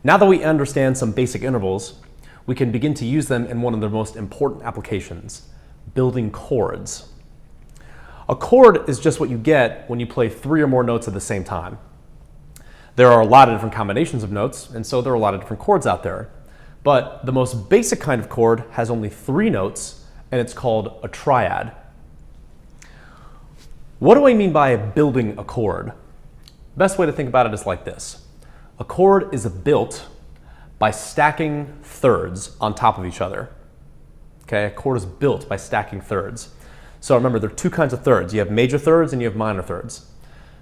Now that we understand some basic intervals, we can begin to use them in one of the most important applications, building chords. A chord is just what you get when you play 3 or more notes at the same time. There are a lot of different combinations of notes, and so there are a lot of different chords out there. But the most basic kind of chord has only 3 notes, and it's called a triad. What do I mean by building a chord? Best way to think about it is like this. A chord is built by stacking thirds on top of each other. Okay, a chord is built by stacking thirds. So remember, there are 2 kinds of thirds. You have major thirds and you have minor thirds.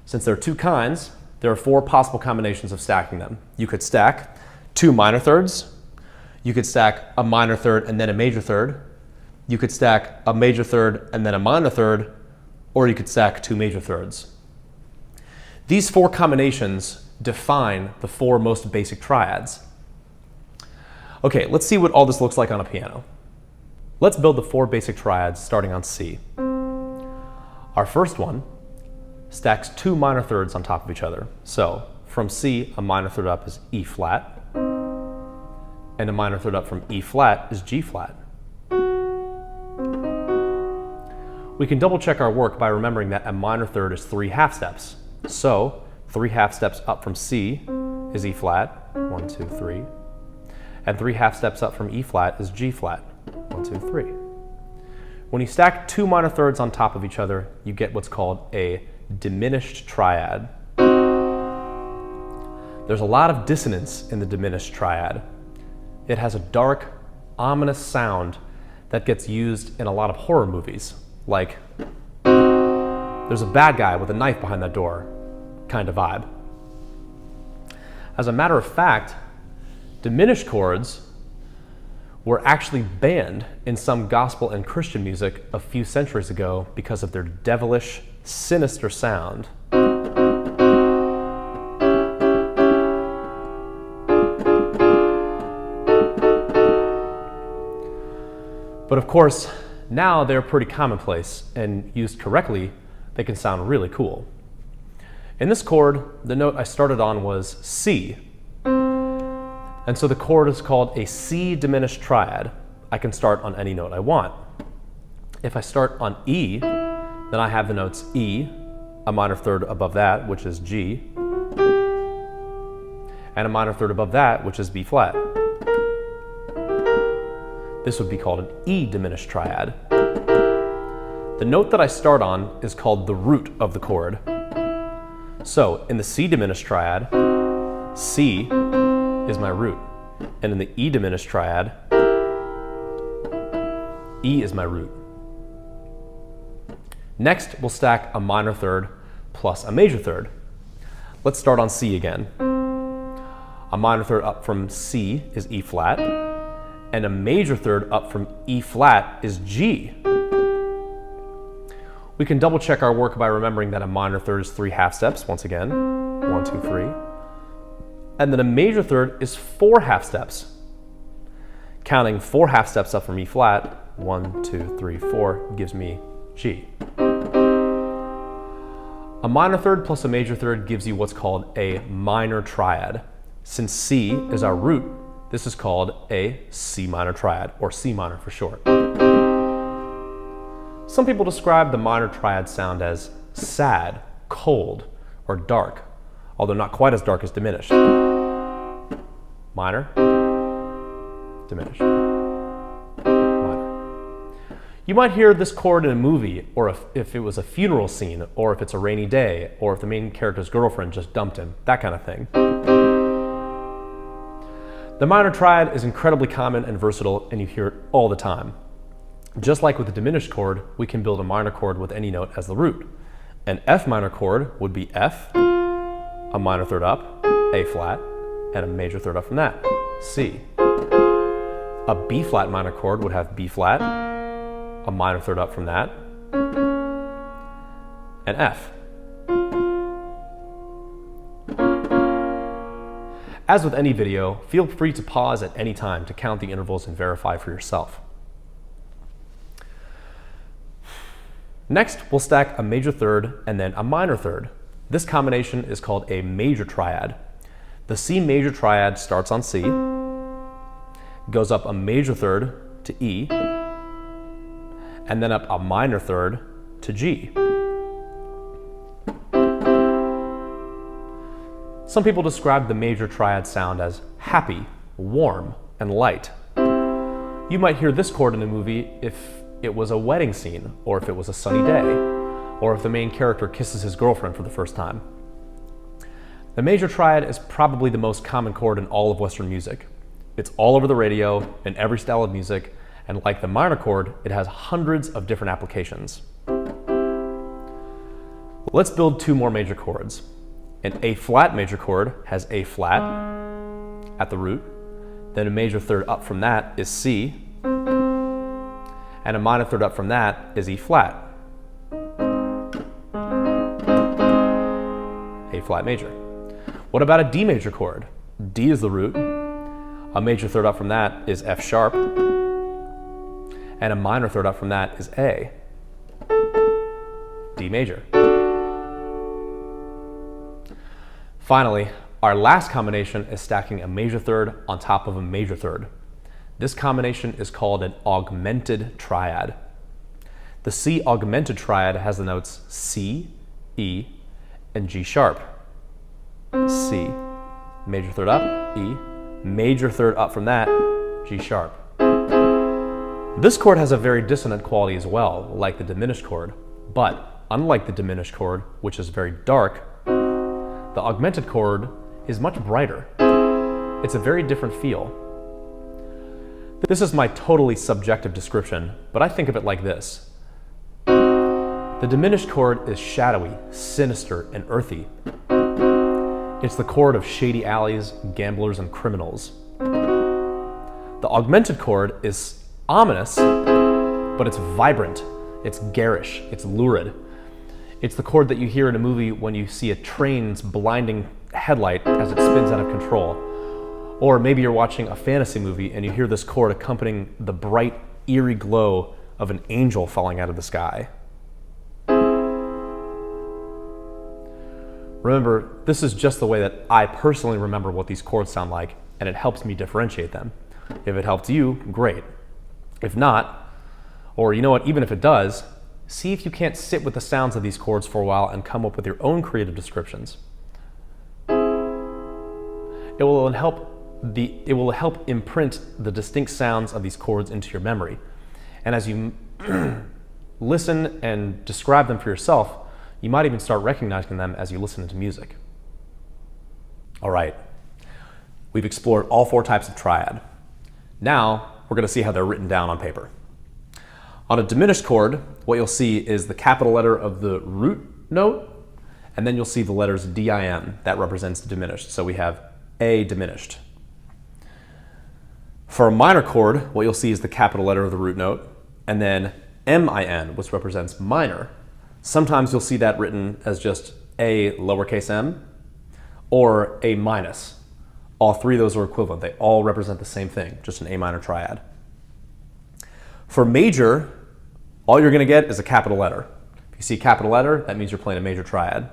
Since there are 2 kinds, there are 4 possible combinations of stacking them. You could stack 2 minor thirds. You could stack a minor third and then a major third. You could stack a major third and then a minor third, or you could stack 2 major thirds. These 4 combinations define the 4 most basic triads. Okay, let's see what all this looks like on a piano. Let's build the 4 basic triads starting on C. Our first one stacks 2 minor thirds on top of each other. So from C, a minor third up is E flat, and a minor third up from E flat is G flat. We can double check our work by remembering that a minor third is 3 half steps. So 3 half steps up from C is E flat, 1, 2, 3. And 3 half steps up from E flat is G flat, 1, 2, 3. When you stack 2 minor thirds on top of each other, you get what's called a diminished triad. There's a lot of dissonance in the diminished triad. It has a dark, ominous sound that gets used in a lot of horror movies, like there's a bad guy with a knife behind that door kind of vibe. As a matter of fact, diminished chords were actually banned in some gospel and Christian music a few centuries ago because of their devilish, sinister sound. But of course, now they're pretty commonplace, and used correctly, they can sound really cool. In this chord, the note I started on was C. And so the chord is called a C diminished triad. I can start on any note I want. If I start on E, then I have the notes E, a minor third above that, which is G, and a minor third above that, which is B flat. This would be called an E diminished triad. The note that I start on is called the root of the chord. So in the C diminished triad, C is my root. And in the E diminished triad, E is my root. Next, we'll stack a minor third plus a major third. Let's start on C again. A minor third up from C is E flat, and a major third up from E flat is G. We can double check our work by remembering that a minor third is 3 half steps, once again, 1, 2, 3. And then a major third is 4 half steps. Counting 4 half steps up from E flat, 1, 2, 3, 4, gives me G. A minor third plus a major third gives you what's called a minor triad. Since C is our root, this is called a C minor triad, or C minor for short. Some people describe the minor triad sound as sad, cold, or dark, although not quite as dark as diminished. Minor, diminished, minor. You might hear this chord in a movie, or if it was a funeral scene, or if it's a rainy day, or if the main character's girlfriend just dumped him, that kind of thing. The minor triad is incredibly common and versatile, and you hear it all the time. Just like with the diminished chord, we can build a minor chord with any note as the root. An F minor chord would be F, a minor third up, A flat, and a major third up from that, C. A B flat minor chord would have B flat, a minor third up from that, and F. As with any video, feel free to pause at any time to count the intervals and verify for yourself. Next, we'll stack a major third and then a minor third. This combination is called a major triad. The C major triad starts on C, goes up a major third to E, and then up a minor third to G. Some people describe the major triad sound as happy, warm, and light. You might hear this chord in a movie if it was a wedding scene, or if it was a sunny day, or if the main character kisses his girlfriend for the first time. The major triad is probably the most common chord in all of Western music. It's all over the radio, in every style of music, and like the minor chord, it has hundreds of different applications. Let's build two more major chords. An A flat major chord has A flat at the root, then a major third up from that is C, and a minor third up from that is E flat. A flat major. What about a D major chord? D is the root, a major third up from that is F sharp, and a minor third up from that is A. D major. Finally, our last combination is stacking a major third on top of a major third. This combination is called an augmented triad. The C augmented triad has the notes C, E, and G sharp. C, major third up, E, major third up from that, G sharp. This chord has a very dissonant quality as well, like the diminished chord, but unlike the diminished chord, which is very dark, the augmented chord is much brighter. It's a very different feel. This is my totally subjective description, but I think of it like this. The diminished chord is shadowy, sinister, and earthy. It's the chord of shady alleys, gamblers, and criminals. The augmented chord is ominous, but it's vibrant, it's garish, it's lurid. It's the chord that you hear in a movie when you see a train's blinding headlight as it spins out of control. Or maybe you're watching a fantasy movie and you hear this chord accompanying the bright, eerie glow of an angel falling out of the sky. Remember, this is just the way that I personally remember what these chords sound like, and it helps me differentiate them. If it helps you, great. If not, or you know what, even if it does, see if you can't sit with the sounds of these chords for a while and come up with your own creative descriptions. It will help imprint the distinct sounds of these chords into your memory. And as you listen and describe them for yourself, you might even start recognizing them as you listen to music. All right, we've explored all four types of triad. Now, we're going to see how they're written down on paper. On a diminished chord, what you'll see is the capital letter of the root note, and then you'll see the letters D-I-M. That represents diminished. So we have A diminished. For a minor chord, what you'll see is the capital letter of the root note, and then M-I-N, which represents minor. Sometimes you'll see that written as just A lowercase m or A minus. All three of those are equivalent. They all represent the same thing, just an A minor triad. For major, all you're going to get is a capital letter. If you see a capital letter, that means you're playing a major triad.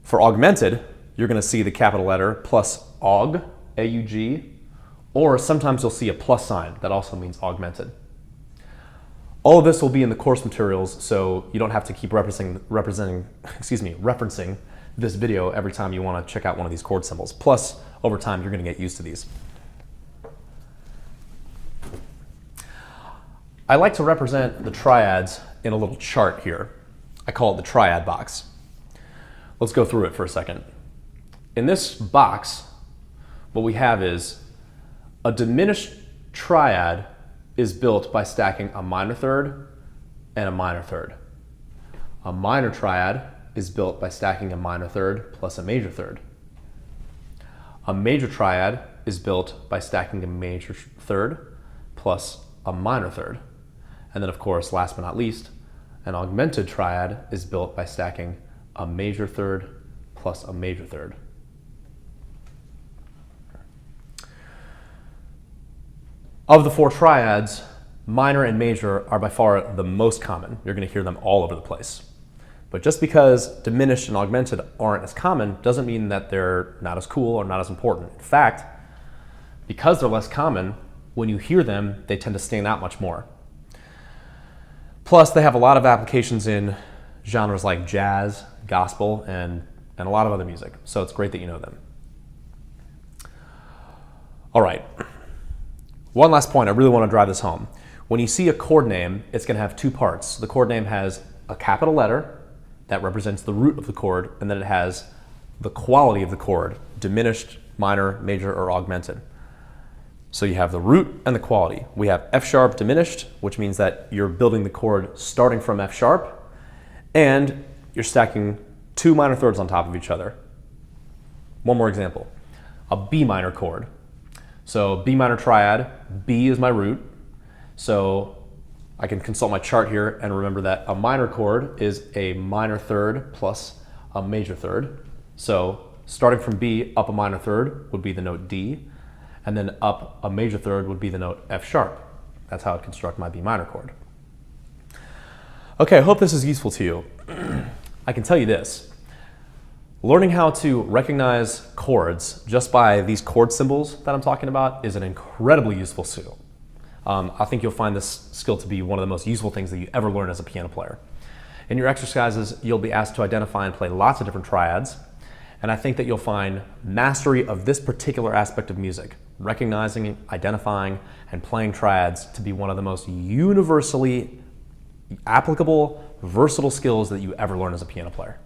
For augmented, you're going to see the capital letter plus aug, A-U-G, or sometimes you'll see a plus sign. That also means augmented. All of this will be in the course materials, so you don't have to keep referencing this video every time you want to check out one of these chord symbols. Plus, over time, you're going to get used to these. I like to represent the triads in a little chart here. I call it the triad box. Let's go through it for a second. In this box, what we have is a diminished triad is built by stacking a minor third and a minor third. A minor triad is built by stacking a minor third plus a major third. A major triad is built by stacking a major third plus a minor third. And then, of course, last but not least, an augmented triad is built by stacking a major third plus a major third. Of the four triads, minor and major are by far the most common. You're going to hear them all over the place. But just because diminished and augmented aren't as common doesn't mean that they're not as cool or not as important. In fact, because they're less common, when you hear them, they tend to stand out much more. Plus, they have a lot of applications in genres like jazz, gospel, and a lot of other music. So it's great that you know them. All right. One last point, I really want to drive this home. When you see a chord name, it's going to have two parts. The chord name has a capital letter that represents the root of the chord, and then it has the quality of the chord, diminished, minor, major, or augmented. So you have the root and the quality. We have F sharp diminished, which means that you're building the chord starting from F sharp, and you're stacking two minor thirds on top of each other. One more example, a B minor chord. So B minor triad, B is my root. So I can consult my chart here and remember that a minor chord is a minor third plus a major third. So starting from B, up a minor third would be the note D, and then up a major third would be the note F sharp. That's how I'd construct my B minor chord. Okay, I hope this is useful to you. I can tell you this. Learning how to recognize chords just by these chord symbols that I'm talking about is an incredibly useful skill. I think you'll find this skill to be one of the most useful things that you ever learn as a piano player. In your exercises, you'll be asked to identify and play lots of different triads, and I think that you'll find mastery of this particular aspect of music, recognizing, identifying, and playing triads, to be one of the most universally applicable, versatile skills that you ever learn as a piano player.